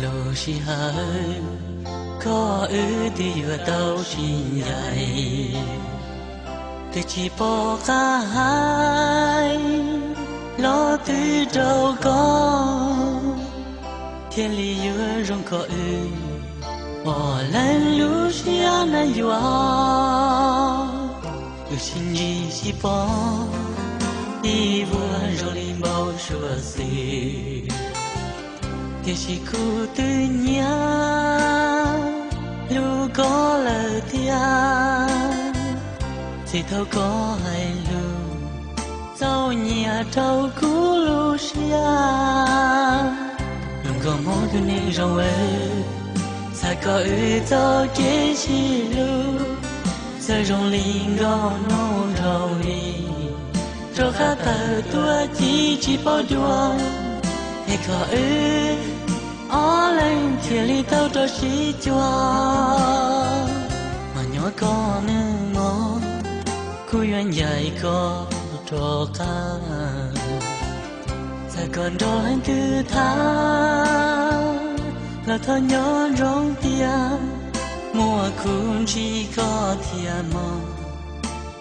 lô si hơi có ư thì vừa tao xin dạy từ chỉ bỏ cả hai lo từ đâu có thiên lý vừa rong có ư bỏ lên lũ xia nan dùa ư xin gì chỉ bỏ đi vừa rồi lên bao xua xì thì chỉ cụ tư nhá lu có lời thia thì thâu có hay lu dâu nhà trâu cú lu xia luôn có món thứ này rồi sao có ư cho kế chi lu sao rong linh gò nô rau đi rồi khát tờ tua chỉ bao đua hay có ư ó lên thì li tao cho xí chua mà nhỏ con nương mò cú duyên dài có trò ca sẽ còn đó lên thứ tha là thơ nhỏ rong tia mùa cũng chỉ có thiệt mò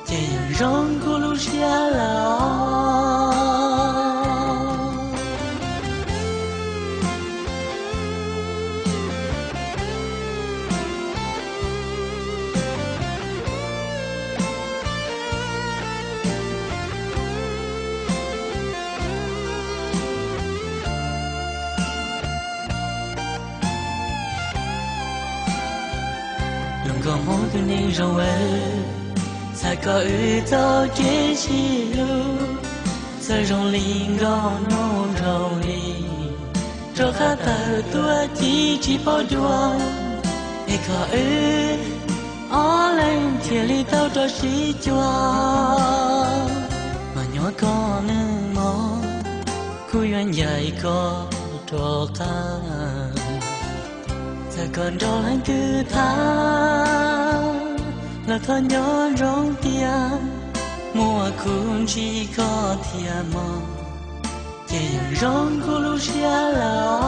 chỉ rong cú lu xia là có món thứ này rồi sao có ư cho kế chi lu sao rong linh gò nô rau đi rồi khát tờ tua chỉ bao đua hay có ư ó lên thì li tao cho xí chua mà nhỏ con nương mò cú duyên dài có trò ca sẽ còn đó lên thứ tha là thơ nhỏ rong tia mùa cũng chỉ có thiệt mò chỉ rong cú lu xia là